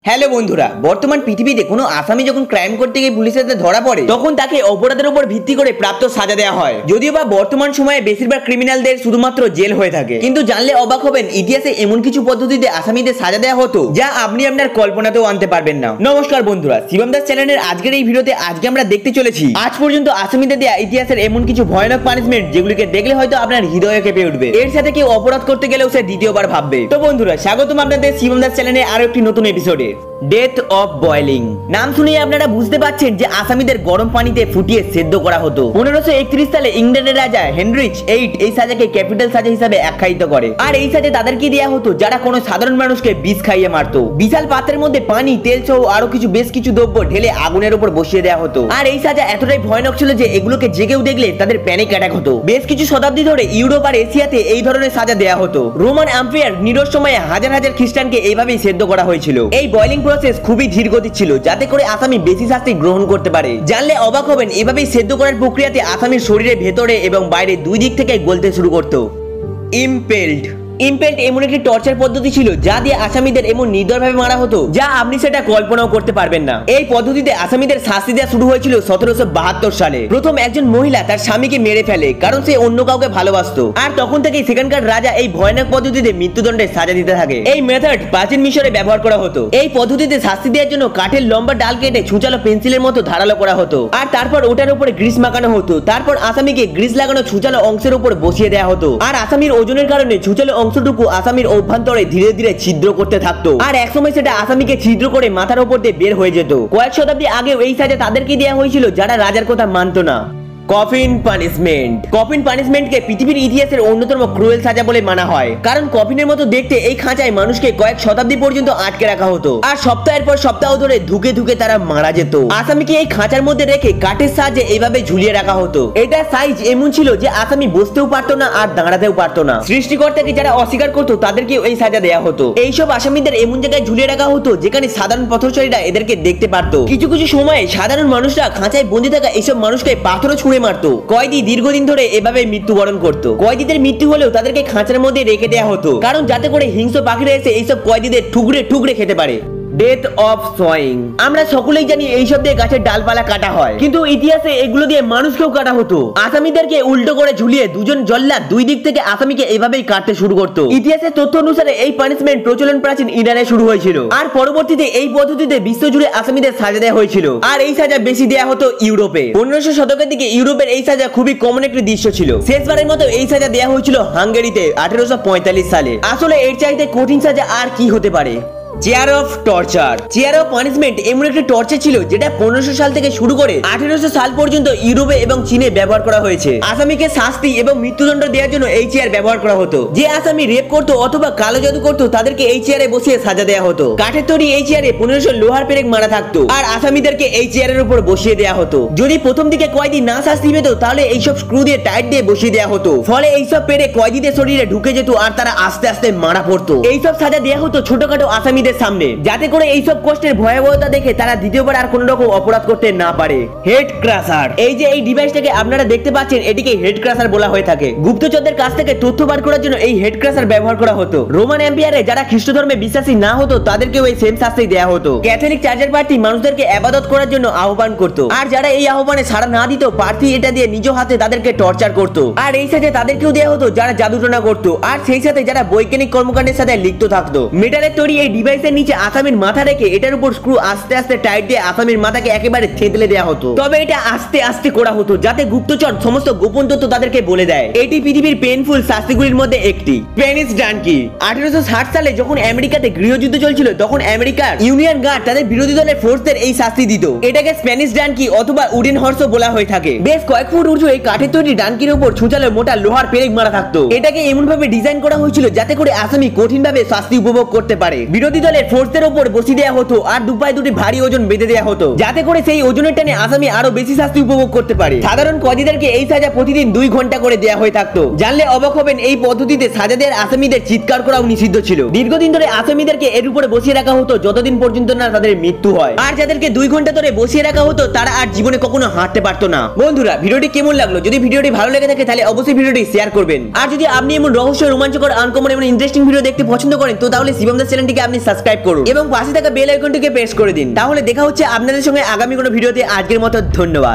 Hello বন্ধুরা, বর্তমান পৃথিবীতে কোনো আসামি যখন ক্রাইম করতে গিয়ে পুলিশের হাতে ধরা পড়ে তখন তাকে অপরাধের উপর ভিত্তি করে প্রাপ্ত সাজা দেওয়া হয়। যদিও বা বর্তমান সময়ে বেশিরভাগ ক্রিমিনালদের শুধুমাত্র জেল হয়ে থাকে, কিন্তু জানলে অবাক হবেন ইতিহাসে এমন কিছু পদ্ধতিতে আসামিদের সাজা দেওয়া হতো যা আপনি আপনার কল্পনাতেও আনতে পারবেন না। নমস্কার বন্ধুরা, শিবম দাস চ্যানেলের আজকের এই ভিডিওতে আজকে আমরা দেখতে চলেছি আজ পর্যন্ত আসামিদের দেওয়া ইতিহাসের এমন কিছু ভয়ানক পানিশমেন্ট যেগুলিকে দেখলে হয়তো আপনার হৃদয়ে কেঁপে উঠবে। এর সাথে কেউ অপরাধ করতে গেলেও সে দ্বিতীয়বার ভাববে। তো বন্ধুরা, স্বাগতম আপনাদের শিবম দাস চ্যানেলের আরো একটি নতুন এপিসোডে। ডেথ অফ বয়েলিং নাম শুনেই আপনারা বুঝতে পারছেন যে আসামিদের গরম পানিতে ফুটিয়ে সেদ্ধ করা হতো। 1531 সালে ইংল্যান্ডের রাজা হেনরিচ VIII এই সাজাকে ক্যাপিটাল সাজা হিসেবে আখ্যায়িত করে। আর এই সাজা তাদেরকে দেওয়া হতো যারা কোনো সাধারণ মানুষকে বিষ খাইয়ে মারতো। বিশাল পাত্রের মধ্যে পানি, তেল সহ আরো বেশ কিছু দ্রব্য ঢেলে আগুনের উপর বসিয়ে দেওয়া হতো। আর এই সাজা এতটাই ভয়ানক ছিল যে এগুলোকে যে কেউ দেখলে তাদের প্যানিক অ্যাটাক হতো। বেশ কিছু শতাব্দী ধরে ইউরোপ আর এশিয়াতে এই ধরনের সাজা দেওয়া হতো। রোমান এম্পায়ার নিরোর সময়ে হাজার হাজার খ্রিস্টানকে এইভাবেই সেদ্ধ করা হয়েছিল। এই বয়েলিং প্রসেস খুবই ধীর গতি ছিল যাতে করে আসামি বেশি শাস্তি গ্রহণ করতে পারে। জানলে অবাক হবেন এভাবেই সেদ্ধ করার প্রক্রিয়াতে আসামির শরীরের ভেতরে এবং বাইরে দুই দিক থেকে গলতে শুরু করতো। ইম্পেলড এমন একটি টর্চার পদ্ধতি ছিল যা দিয়ে আসামিদের এমন নির্দয়ভাবে মারা হতো যা আপনি সেটা কল্পনাও করতে পারবেন না। এই পদ্ধতিতে আসামিদের শাস্তি দেওয়া শুরু হয়েছিল 1772 সালে। প্রথম একজন মহিলা তার স্বামীকে মেরে ফেলে কারণ সে অন্য কাউকে ভালোবাসতো। আর তখন থেকেই সেখানকার রাজা এই ভয়ানক পদ্ধতিতে মৃত্যুদণ্ডের সাজা দিতে থাকে। এই মেথড প্রাচীন মিশরে ব্যবহার করা হতো। এই পদ্ধতিতে শাস্তি দেওয়ার জন্য কাঠের লম্বা ডাল কেটে ছুঁচালো পেন্সিলের মতো ধারালো করা হতো। আর তারপর ওটার উপরে গ্রিস মাখানো হতো। তারপর আসামিকে গ্রিস লাগানো ছুঁচালো অংশের উপর বসিয়ে দেওয়া হতো। আর আসামির ওজনের কারণে ছুঁচালো অংশটুকু আসামির অভ্যন্তরে ধীরে ধীরে ছিদ্র করতে থাকতো। আর একসময় সেটা আসামিকে ছিদ্র করে মাথার উপর দিয়ে বের হয়ে যেত। কয়েক শতাব্দী আগেও এই সাজা তাদেরকে দেওয়া হয়েছিল যারা রাজার কথা মানত না। কফিন পানিশমেন্টকে পৃথিবীর ইতিহাসের অন্যতম ক্রুয়েল সাজা বলে মানা হয়, কারণ কফিনের মতো দেখতে এই খাঁচায় মানুষকে কয়েক শতাব্দী পর্যন্ত আটকে রাখা হতো। আর সপ্তাহের পর সপ্তাহ ধরে ধুকে ধুকে তারা মারা যেত। আসামিকে এই খাঁচার মধ্যে রেখে কাঠের সাহায্যে এইভাবে ঝুলিয়ে রাখা হতো। এটা সাইজ এমন ছিল যে আসামি বসতেও পারতো না আর দাঁড়াতেও পারতো না। সৃষ্টিকর্তাকে যারা অস্বীকার করতো তাদেরকে এই সাজা দেওয়া হতো। এইসব আসামিদের এমন জায়গায় ঝুলিয়ে রাখা হতো যেখানে সাধারণ পথচারীরা এদেরকে দেখতে পারতো। কিছু কিছু সময়ে সাধারণ মানুষরা খাঁচায় বন্দী থাকা এইসব মানুষকে পাথরও ছুঁড়ে মারতো। কয়েদি দীর্ঘদিন ধরে এভাবে মৃত্যুবরণ করতো। কয়েদিদের মৃত্যু হলেও তাদেরকে খাঁচার মধ্যে রেখে দেওয়া হতো, কারণ যাতে করে হিংস্র পাখিরা এসে এইসব কয়েদিদের ঠুকরে ঠুকরে খেতে পারে। ডেথ অফ সোয়িং আমরা সকলেই জানি এইসব দিয়ে গাছের ডালপালা কাটা হয়, কিন্তু ইতিহাসে এগুলো দিয়ে মানুষকেও কাটা হতো। আসামিদেরকে উল্টো করে ঝুলিয়ে দুজন জল্লাদ দুই দিক থেকে আসামিকে এভাবেই কাটতে শুরু করতো। ইতিহাসের তথ্য অনুসারে এই পানিশমেন্ট প্রচলন প্রাচীন ইরানে শুরু হয়েছিল, আর পরবর্তীতে এই পদ্ধতিতে বিশ্বজুড়ে আসামিদের সাজা দেওয়া হয়েছিল। আর এই সাজা বেশি দেওয়া হতো ইউরোপে। 1500 শতকের দিকে ইউরোপের এই সাজা খুবই কমন একটি দৃশ্য ছিল। শেষবারের মতো এই সাজা দেওয়া হয়েছিল হাঙ্গেরিতে 1845 সালে। আসলে এর চাইতে কঠিন সাজা আর কি হতে পারে? চেয়ার অফ পানিশমেন্ট এমন একটি টর্চার ছিল যেটা 1500 সাল থেকে শুরু করে 1800 সাল পর্যন্ত ইউরোপে এবং চীনে ব্যবহার করা হয়েছে। আসামিকে শাস্তি এবং মৃত্যুদণ্ড দেওয়ার জন্য এই চেয়ার ব্যবহার করা হতো। যে আসামি রেপ করতো অথবা কালো জাদু করতো তাদেরকে এই চেয়ারে বসিয়ে সাজা দেওয়া হতো। কাঠের তৈরি এই চেয়ারে 1500 লোহার পেরেক মারা থাকতো, আর আসামিদেরকে এই চেয়ারের উপর বসিয়ে দেওয়া হতো। যদি প্রথম দিকে কয়েদি না শাস্তি পেত তাহলে এইসব স্ক্রু দিয়ে টাইট দিয়ে বসিয়ে দেওয়া হতো। ফলে এইসব পেরেক কয়েদিদের শরীরে ঢুকে যেত আর তারা আস্তে আস্তে মারা পড়তো। এইসব সাজা দেওয়া হতো ছোটখাটো আসামি সামনে, যাতে করে এইসব কষ্টের ভয়াবহতা দেখে তারা দ্বিতীয়বার আর কোন রকম অপরাধ করতে না পারে। হেড ক্রাশার এই যে এই ডিভাইসটাকে আপনারা দেখতে পাচ্ছেন এটিকে হেড ক্রাশার বলা হয়ে থাকে। গুপ্তচরদের কাছ থেকে তথ্য বার করার জন্য এই হেড ক্রাশার ব্যবহার করা হতো। রোমান এম্পায়ারে যারা খ্রিস্ট ধর্মে বিশ্বাসী না হতো তাদেরকেও এই সেম শাস্তি দেওয়া হতো। ক্যাথলিক চার্চের প্রার্থী মানুষদেরকে ইবাদত করার জন্য আহ্বান করত, আর যারা এই আহ্বানে সাড়া না দিত প্রার্থী এটা দিয়ে নিজ হাতে তাদেরকে টর্চার করত। আর এই সাথে তাদেরকেও দেওয়া হতো যারা জাদুটনা করতো, আর সেই সাথে যারা বৈজ্ঞানিক কর্মকাণ্ডের সাথে লিপ্ত থাকতো। মেটালের তৈরি এই ডিভাইসের নিচে আসামির মাথা রেখে এটার উপর স্ক্রু আস্তে আস্তে টাইট দিয়ে আসামির মাথাকে একেবারে থেতলে দেওয়া হতো। তবে এটা আস্তে আস্তে করা হতো যাতে গুপ্তচর সমস্ত গোপন তথ্য তাদেরকে বলে দেয়। এটি পৃথিবীর পেইনফুল শাস্তিগুলির মধ্যে একটি। স্প্যানিশ ডানকি 1860 সালে যখন আমেরিকাতে গৃহযুদ্ধ চলছিল তখন আমেরিকার ইউনিয়ন গার্ড তাদের বিরোধী দলের ফোর্সদের এই শাস্তি দিত। এটাকে স্প্যানিশ ডানকি অথবা উডেন হর্স বলা হয়ে থাকে। বেশ কয়েক ফুট উঁচু এই কাঠের তৈরি ডানকির উপর ছুঁচালো মোটা লোহার পেরেক মারা থাকতো। এটাকে এমন ভাবে ডিজাইন করা হয়েছিল যাতে করে আসামি কঠিন ভাবে শাস্তি উপভোগ করতে পারে। বিরোধী দলের ফোর্সদের উপর বসিয়ে দেওয়া হতো আর দুপায়ে দুটি ভারী ওজন বেঁধে দেওয়া হতো যাতে করে সেই ওজনের টানে আসামি আরো বেশি শাস্তি উপভোগ করতে পারে। সাধারণ কয়েদিদেরকে এই সাজা প্রতিদিন 2 ঘন্টা করে দেওয়া হয়ে থাকতো। জানলে অবাক হবেন এই পদ্ধতিতে সাজা দেওয়ার আসামিদের চিৎকার করাও নিষিদ্ধ ছিল। দীর্ঘদিন ধরে আসামিদেরকে এর উপরে বসিয়ে রাখা হতো যতদিন পর্যন্ত না তাদের মৃত্যু হয়। আর যাদেরকে 2 ঘন্টা ধরে বসিয়ে রাখা হতো তারা আর জীবনে কখনো হাঁটতে পারতো না। বন্ধুরা, ভিডিওটি কেমন লাগলো? যদি ভিডিওটি ভালো লেগে থাকে তাহলে অবশ্যই ভিডিওটি শেয়ার করবেন। আর যদি আপনি এমন রহস্য, রোমাঞ্চকর, আনকমন এবং ইন্টারেস্টিং ভিডিও দেখতে পছন্দ করেন তো তাহলে শিবম দাস চ্যানেলটিকে আপনি সাবস্ক্রাইব করুন এবং পাশে থাকা বেল আইকনটিকে প্রেস করে দিন। তাহলে দেখা হচ্ছে আপনাদের সঙ্গে আগামী কোনো ভিডিওতে। আজকের মতো ধন্যবাদ।